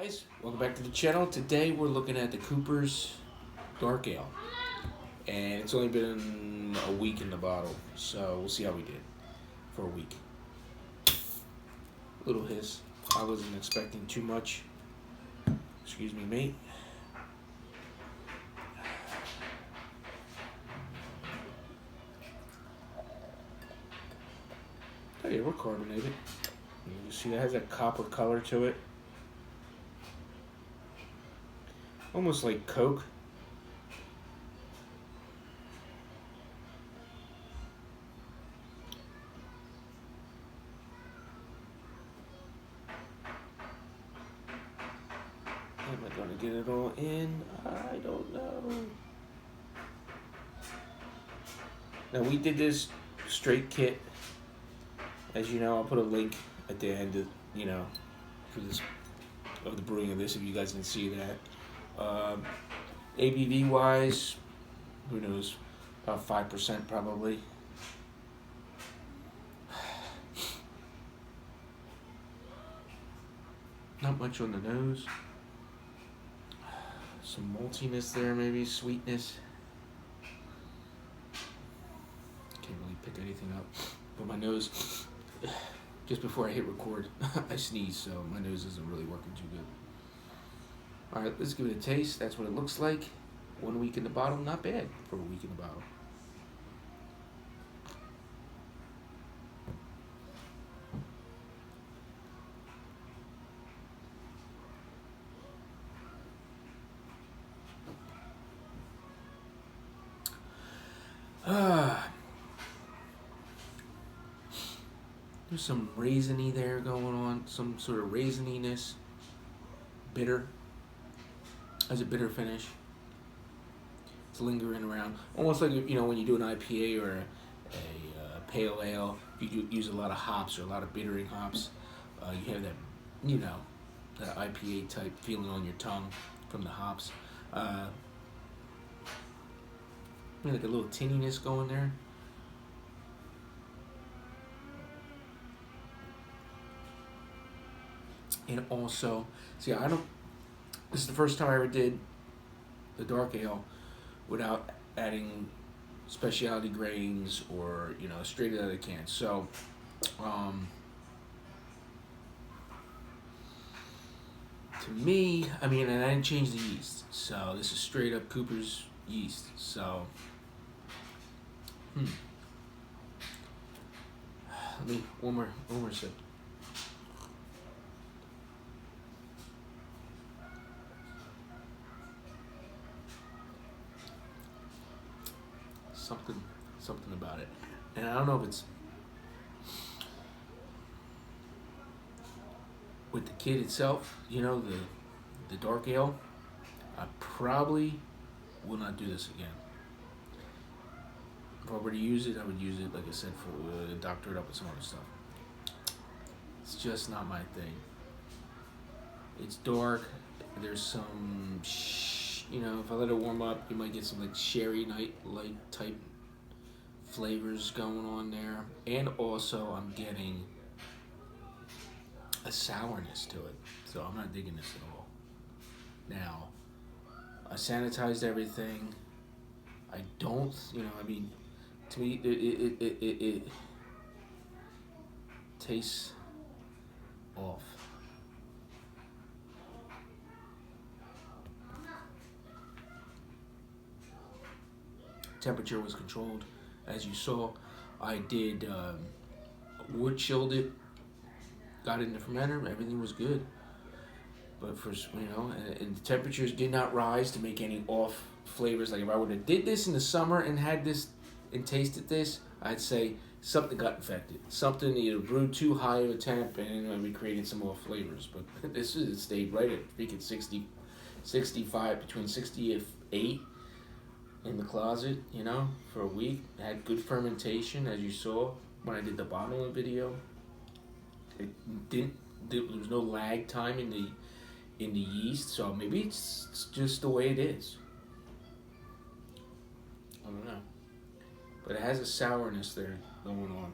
Guys, welcome back to the channel. Today we're looking at the Cooper's Dark Ale, and it's only been a week in the bottle, so we'll see how we did for a week. Little hiss. I wasn't expecting too much. Excuse me, mate. Oh yeah, we're carbonated. You see that has a copper color to it. Almost like Coke. Am I gonna get it all in? I don't know. Now we did this straight kit. As you know, I'll put a link at the end of, for this, of the brewing of this, if you guys can see that. ABV wise, who knows, about 5% probably. Not much on the nose. Some maltiness there, maybe sweetness. Can't really pick anything up. But my nose, just before I hit record, I sneezed, so my nose isn't really working too good. All right, let's give it a taste. That's what it looks like. 1 week in the bottle, not bad for a week in the bottle. There's some raisiny there going on, some sort of raisininess, bitter. Has a bitter finish. It's lingering around, almost like when you do an IPA or a pale ale. You use a lot of hops or a lot of bittering hops. You have that, that IPA type feeling on your tongue from the hops. Like a little tinniness going there. And also, see, this is the first time I ever did the dark ale without adding specialty grains or, straight out of the can. So, to me, and I didn't change the yeast. So this is straight up Cooper's yeast. So, let me, one more sip. Something about it, and I don't know if it's with the kit itself. The dark ale. I probably will not do this again. If I were to use it, I would use it, like I said, for doctor it up with some other stuff. It's just not my thing. It's dark. There's some, if I let it warm up, you might get some like sherry night light type flavors going on there. And also I'm getting a sourness to it. So I'm not digging this at all. Now, I sanitized everything. I don't, to me, it tastes off. Temperature was controlled, as you saw. I did wood chilled it, got it in the fermenter, everything was good. But and the temperatures did not rise to make any off flavors. Like if I would have did this in the summer and had this and tasted this, I'd say something got infected. Something either brewed too high of a temp and we created some off flavors. But this is stayed right at freaking 60, 65, between 68 in the closet, for a week. It had good fermentation, as you saw when I did the bottling video. There was no lag time in the yeast, so maybe it's just the way it is. I don't know, but it has a sourness there going on.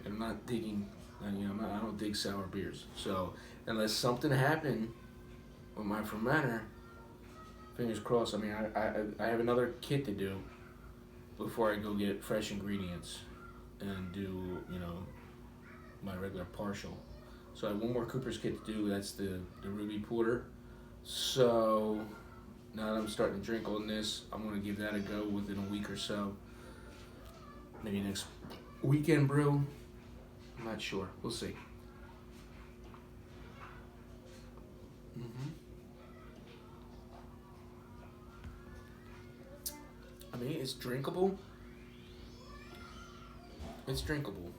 I'm not digging, I don't dig sour beers. So unless something happened with my fermenter. Fingers crossed. I mean, I have another kit to do before I go get fresh ingredients and do, you know, my regular partial. So I have one more Cooper's kit to do. That's the Ruby Porter. So now that I'm starting to drink on this, I'm going to give that a go within a week or so. Maybe next weekend brew. I'm not sure. We'll see. I mean, it's drinkable. It's drinkable.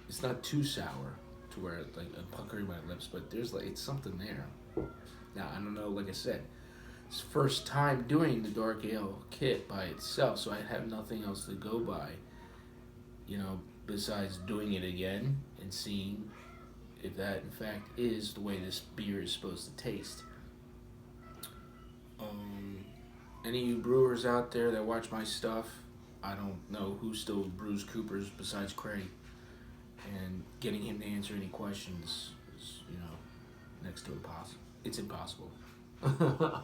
It's not too sour to where it's like puckering my lips, but there's like, it's something there. Now, I don't know, like I said, it's first time doing the dark ale kit by itself, so I have nothing else to go by, you know, besides doing it again and seeing if that in fact is the way this beer is supposed to taste. Any of you brewers out there that watch my stuff, I don't know who still brews Cooper's besides Craig, and getting him to answer any questions is, you know, next to impossible. It's impossible. I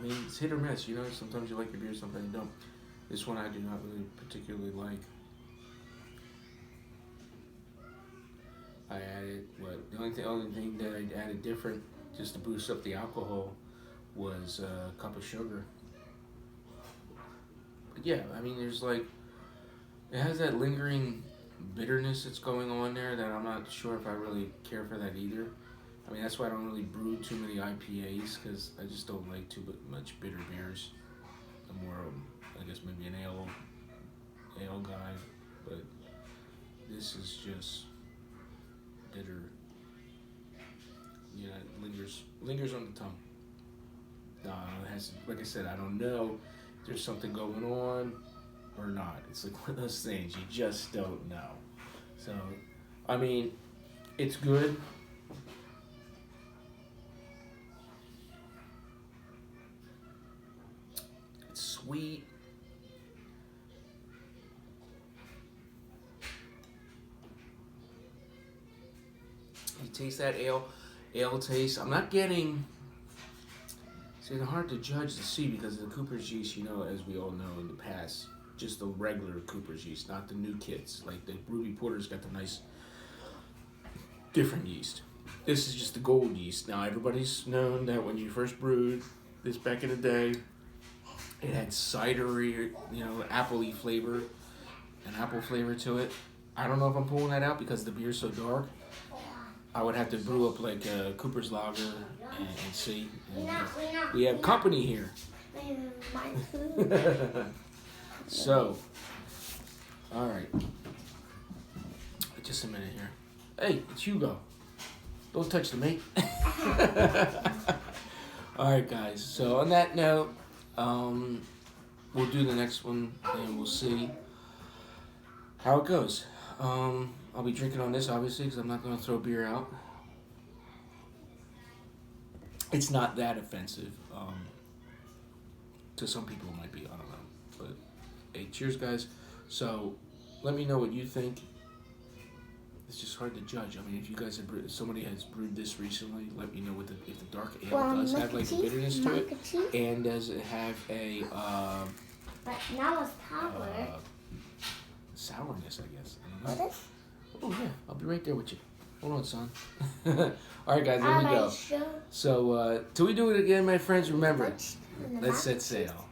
mean, it's hit or miss, you know. Sometimes you like your beer, sometimes you don't. This one I do not really particularly like. I added the only thing that I added different, just to boost up the alcohol, was a cup of sugar. But yeah, I mean, there's like, it has that lingering bitterness that's going on there that I'm not sure if I really care for that either. I mean, that's why I don't really brew too many IPAs, because I just don't like too much bitter beers. I'm more, I guess, maybe an ale guy, but this is just bitter. Yeah, it lingers on the tongue. It has, like I said, I don't know if there's something going on or not. It's like one of those things you just don't know. So, I mean, it's good. It's sweet. You taste that ale taste. I'm not getting. It's hard to judge to see because of the Cooper's yeast, you know, as we all know in the past, just the regular Cooper's yeast, not the new kits. Like the Ruby Porter's got the nice different yeast. This is just the gold yeast. Now everybody's known that when you first brewed this back in the day, it had cidery, you know, appley flavor, an apple flavor to it. I don't know if I'm pulling that out because the beer's so dark. I would have to brew up like a Cooper's Lager and see. And we have company here. So, all right. Just a minute here. Hey, it's Hugo. Don't touch the mate. All right, guys. So on that note, we'll do the next one and we'll see how it goes. I'll be drinking on this, obviously, because I'm not going to throw beer out. It's not that offensive. To some people it might be, I don't know. But, hey, cheers, guys. So, let me know what you think. It's just hard to judge. I mean, if you guys have if somebody has brewed this recently, let me know what if the dark ale does have, like, a bitterness to it. And does it have a, but now it's sour. Sourness, I guess. I don't know. What is? Oh, yeah. I'll be right there with you. Hold on, son. All right, guys, let me go. So, till we do it again, my friends, remember, let's set sail.